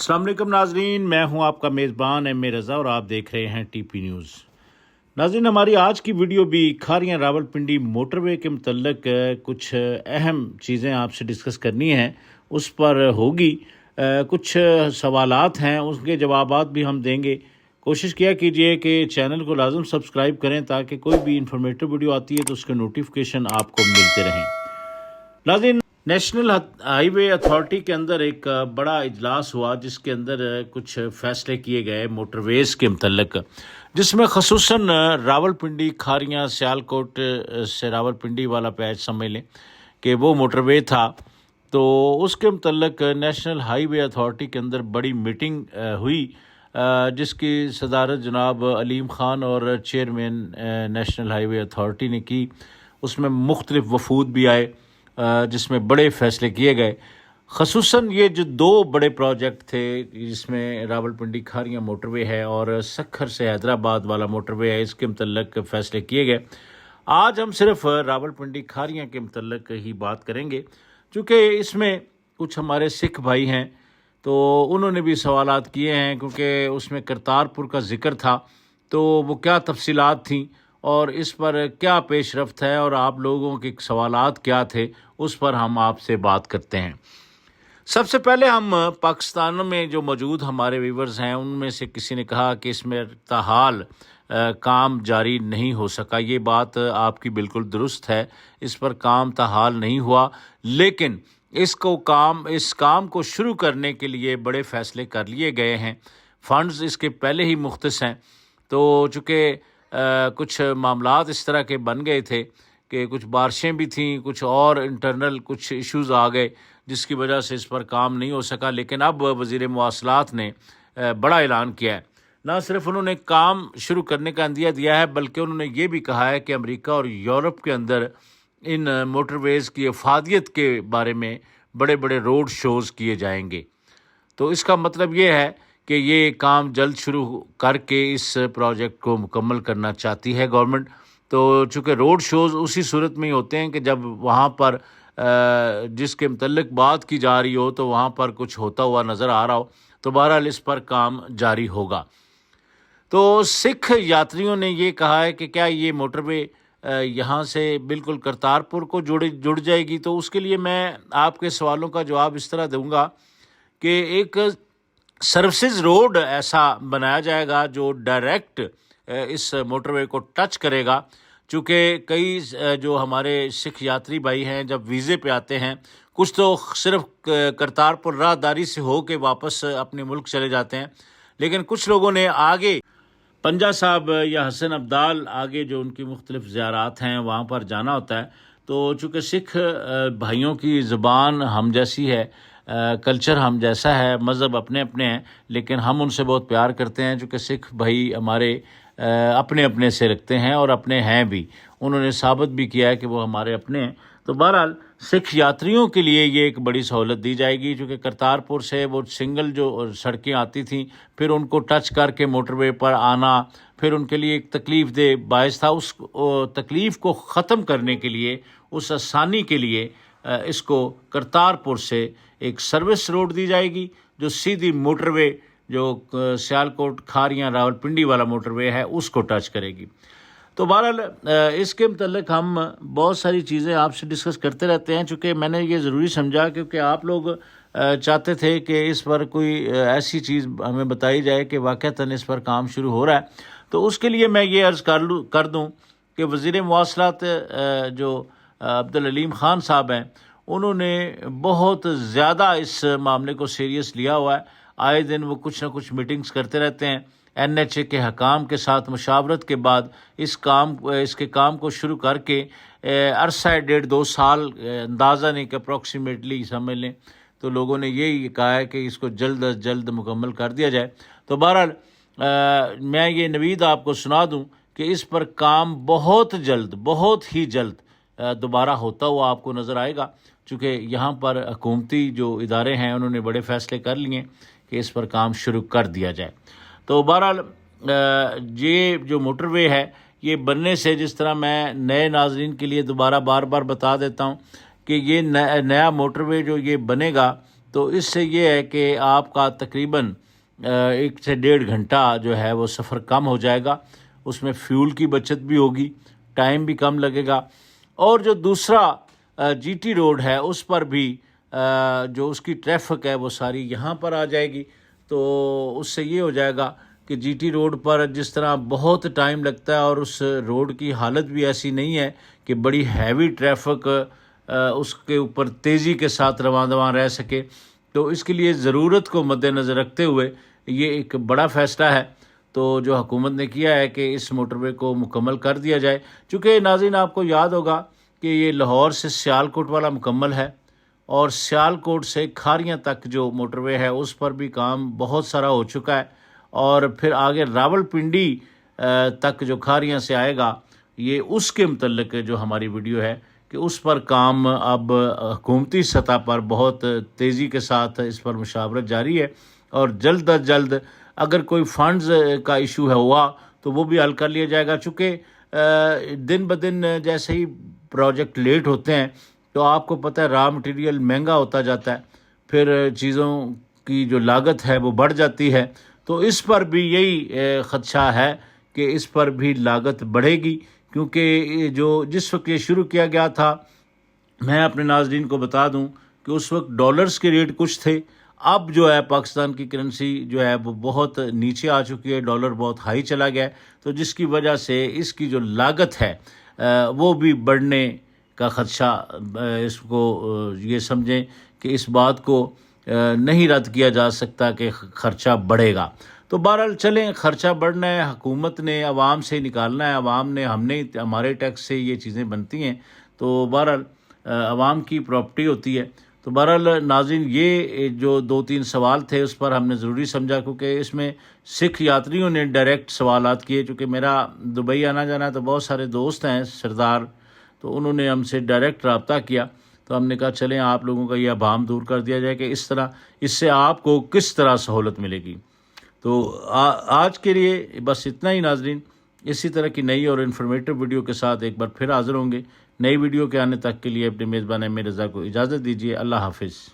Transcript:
السلام علیکم ناظرین، میں ہوں آپ کا میزبان ایم اے رضا اور آپ دیکھ رہے ہیں ٹی پی نیوز۔ ناظرین، ہماری آج کی ویڈیو بھی کھاریاں راولپنڈی موٹر وے کے متعلق کچھ اہم چیزیں آپ سے ڈسکس کرنی ہیں، اس پر ہوگی۔ کچھ سوالات ہیں، اس کے جوابات بھی ہم دیں گے۔ کوشش کیا کیجئے کہ چینل کو لازم سبسکرائب کریں تاکہ کوئی بھی انفارمیٹیو ویڈیو آتی ہے تو اس کے نوٹیفیکیشن آپ کو ملتے رہیں۔ ناظرین، نیشنل ہائی وے اتھارٹی کے اندر ایک بڑا اجلاس ہوا جس کے اندر کچھ فیصلے کیے گئے موٹر ویز کے متعلق، جس میں خصوصاً راولپنڈی کھاریاں سیالکوٹ سے راولپنڈی والا پیچ سمجھ لیں کہ وہ موٹر وے تھا، تو اس کے متعلق نیشنل ہائی وے اتھارٹی کے اندر بڑی میٹنگ ہوئی، جس کی صدارت جناب علیم خان اور چیئرمین نیشنل ہائی وے اتھارٹی نے کی۔ اس میں مختلف وفود بھی آئے جس میں بڑے فیصلے کیے گئے۔ خصوصاً یہ جو دو بڑے پروجیکٹ تھے، جس میں راولپنڈی کھاریاں موٹر وے ہے اور سکھر سے حیدرآباد والا موٹر وے ہے، اس کے متعلق فیصلے کیے گئے۔ آج ہم صرف راولپنڈی کھاریاں کے متعلق ہی بات کریں گے، چونکہ اس میں کچھ ہمارے سکھ بھائی ہیں تو انہوں نے بھی سوالات کیے ہیں، کیونکہ اس میں کرتارپور کا ذکر تھا، تو وہ کیا تفصیلات تھیں اور اس پر کیا پیش رفت ہے اور آپ لوگوں کے سوالات کیا تھے، اس پر ہم آپ سے بات کرتے ہیں۔ سب سے پہلے ہم پاکستان میں جو موجود ہمارے ویورز ہیں ان میں سے کسی نے کہا کہ اس میں تاحال کام جاری نہیں ہو سکا۔ یہ بات آپ کی بالکل درست ہے، اس پر کام تاحال نہیں ہوا، لیکن اس کام کو شروع کرنے کے لیے بڑے فیصلے کر لیے گئے ہیں۔ فنڈز اس کے پہلے ہی مختص ہیں، تو چونکہ کچھ معاملات اس طرح کے بن گئے تھے کہ کچھ بارشیں بھی تھیں، کچھ اور انٹرنل کچھ ایشوز آ گئے جس کی وجہ سے اس پر کام نہیں ہو سکا، لیکن اب وزیر مواصلات نے بڑا اعلان کیا ہے۔ نہ صرف انہوں نے کام شروع کرنے کا عندیہ دیا ہے، بلکہ انہوں نے یہ بھی کہا ہے کہ امریکہ اور یورپ کے اندر ان موٹر ویز کی افادیت کے بارے میں بڑے بڑے روڈ شوز کیے جائیں گے۔ تو اس کا مطلب یہ ہے کہ یہ کام جلد شروع کر کے اس پروجیکٹ کو مکمل کرنا چاہتی ہے گورنمنٹ۔ تو چونکہ روڈ شوز اسی صورت میں ہی ہوتے ہیں کہ جب وہاں پر جس کے متعلق بات کی جا رہی ہو تو وہاں پر کچھ ہوتا ہوا نظر آ رہا ہو، تو بہرحال اس پر کام جاری ہوگا۔ تو سکھ یاتریوں نے یہ کہا ہے کہ کیا یہ موٹر وے یہاں سے بالکل کرتارپور کو جڑ جائے گی؟ تو اس کے لیے میں آپ کے سوالوں کا جواب اس طرح دوں گا کہ ایک سروسز روڈ ایسا بنایا جائے گا جو ڈائریکٹ اس موٹر وے کو ٹچ کرے گا، چونکہ کئی جو ہمارے سکھ یاتری بھائی ہیں جب ویزے پہ آتے ہیں، کچھ تو صرف کرتارپور راہداری سے ہو کے واپس اپنے ملک چلے جاتے ہیں، لیکن کچھ لوگوں نے آگے پنجا صاحب یا حسن ابدال آگے جو ان کی مختلف زیارات ہیں وہاں پر جانا ہوتا ہے۔ تو چونکہ سکھ بھائیوں کی زبان ہم جیسی ہے، کلچر ہم جیسا ہے، مذہب اپنے اپنے ہیں، لیکن ہم ان سے بہت پیار کرتے ہیں، چونکہ سکھ بھائی ہمارے اپنے اپنے سے رکھتے ہیں اور اپنے ہیں بھی، انہوں نے ثابت بھی کیا ہے کہ وہ ہمارے اپنے ہیں۔ تو بہرحال سکھ یاتریوں کے لیے یہ ایک بڑی سہولت دی جائے گی، چونکہ کرتارپور سے وہ سنگل جو سڑکیں آتی تھیں، پھر ان کو ٹچ کر کے موٹر وے پر آنا پھر ان کے لیے ایک تکلیف دہ باعث تھا۔ اس تکلیف کو ختم کرنے کے لیے، اس آسانی کے لیے اس کو کرتارپور سے ایک سروس روڈ دی جائے گی جو سیدھی موٹر وے جو سیالکوٹ کھاریاں راولپنڈی والا موٹر وے ہے اس کو ٹچ کرے گی۔ تو بہرحال اس کے متعلق ہم بہت ساری چیزیں آپ سے ڈسکس کرتے رہتے ہیں، چونکہ میں نے یہ ضروری سمجھا کیونکہ آپ لوگ چاہتے تھے کہ اس پر کوئی ایسی چیز ہمیں بتائی جائے کہ واقعتاً اس پر کام شروع ہو رہا ہے۔ تو اس کے لیے میں یہ عرض کر دوں کہ وزیر مواصلات جو عبدالعلیم خان صاحب ہیں، انہوں نے بہت زیادہ اس معاملے کو سیریس لیا ہوا ہے۔ آئے دن وہ کچھ نہ کچھ میٹنگز کرتے رہتے ہیں۔ این ایچ اے کے حکام کے ساتھ مشاورت کے بعد اس کے کام کو شروع کر کے عرصہ 1.5-2 سال اندازہ نہیں کہ اپروکسیمیٹلی سمجھ لیں، تو لوگوں نے یہی کہا ہے کہ اس کو جلد از جلد مکمل کر دیا جائے۔ تو بہرحال میں یہ نوید آپ کو سنا دوں کہ اس پر کام بہت ہی جلد دوبارہ ہوتا ہوا آپ کو نظر آئے گا، چونکہ یہاں پر حکومتی جو ادارے ہیں انہوں نے بڑے فیصلے کر لیے کہ اس پر کام شروع کر دیا جائے۔ تو بہرحال یہ جو موٹر وے ہے یہ بننے سے، جس طرح میں نئے ناظرین کے لیے دوبارہ بار بار بتا دیتا ہوں کہ یہ نیا موٹر وے جو یہ بنے گا تو اس سے یہ ہے کہ آپ کا تقریباً 1 سے 1.5 گھنٹہ جو ہے وہ سفر کم ہو جائے گا. اس میں فیول کی بچت بھی ہوگی, ٹائم بھی کم لگے گا. اور جو دوسرا جی ٹی روڈ ہے اس پر بھی جو اس کی ٹریفک ہے وہ ساری یہاں پر آ جائے گی. تو اس سے یہ ہو جائے گا کہ جی ٹی روڈ پر جس طرح بہت ٹائم لگتا ہے اور اس روڈ کی حالت بھی ایسی نہیں ہے کہ بڑی ہیوی ٹریفک اس کے اوپر تیزی کے ساتھ رواں دواں رہ سکے. تو اس کے لیے ضرورت کو مد نظر رکھتے ہوئے یہ ایک بڑا فیصلہ ہے تو جو حکومت نے کیا ہے کہ اس موٹر وے کو مکمل کر دیا جائے. چونکہ ناظرین آپ کو یاد ہوگا کہ یہ لاہور سے سیالکوٹ والا مکمل ہے اور سیالکوٹ سے کھاریاں تک جو موٹر وے ہے اس پر بھی کام بہت سارا ہو چکا ہے. اور پھر آگے راولپنڈی تک جو کھاریاں سے آئے گا یہ اس کے متعلق جو ہماری ویڈیو ہے کہ اس پر کام اب حکومتی سطح پر بہت تیزی کے ساتھ اس پر مشاورت جاری ہے. اور جلد از جلد اگر کوئی فنڈز کا ایشو ہے ہوا تو وہ بھی حل کر لیا جائے گا. چونکہ دن بدن جیسے ہی پروجیکٹ لیٹ ہوتے ہیں تو آپ کو پتہ ہے را مٹیریل مہنگا ہوتا جاتا ہے, پھر چیزوں کی جو لاگت ہے وہ بڑھ جاتی ہے. تو اس پر بھی یہی خدشہ ہے کہ اس پر بھی لاگت بڑھے گی, کیونکہ جس وقت یہ شروع کیا گیا تھا میں اپنے ناظرین کو بتا دوں کہ اس وقت ڈالرز کے ریٹ کچھ تھے. اب جو ہے پاکستان کی کرنسی جو ہے وہ بہت نیچے آ چکی ہے, ڈالر بہت ہائی چلا گیا ہے, تو جس کی وجہ سے اس کی جو لاگت ہے وہ بھی بڑھنے کا خدشہ. اس کو یہ سمجھیں کہ اس بات کو نہیں رد کیا جا سکتا کہ خرچہ بڑھے گا. تو بہرحال چلیں, خرچہ بڑھنا ہے, حکومت نے عوام سے نکالنا ہے, عوام نے ہمارے ٹیکس سے یہ چیزیں بنتی ہیں, تو بہرحال عوام کی پراپرٹی ہوتی ہے. تو بہرحال ناظرین یہ جو 2-3 سوال تھے اس پر ہم نے ضروری سمجھا, کیونکہ اس میں سکھ یاتریوں نے ڈائریکٹ سوالات کیے. چونکہ میرا دبئی آنا جانا تو بہت سارے دوست ہیں سردار, تو انہوں نے ہم سے ڈائریکٹ رابطہ کیا. تو ہم نے کہا چلیں آپ لوگوں کا یہ ابہام دور کر دیا جائے کہ اس سے آپ کو کس طرح سہولت ملے گی. تو آج کے لیے بس اتنا ہی ناظرین. اسی طرح کی نئی اور انفارمیٹو ویڈیو کے ساتھ ایک بار پھر حاضر ہوں گے. نئی ویڈیو کے آنے تک کے لیے اپنے میزبان احمد رضا کو اجازت دیجیے. اللہ حافظ.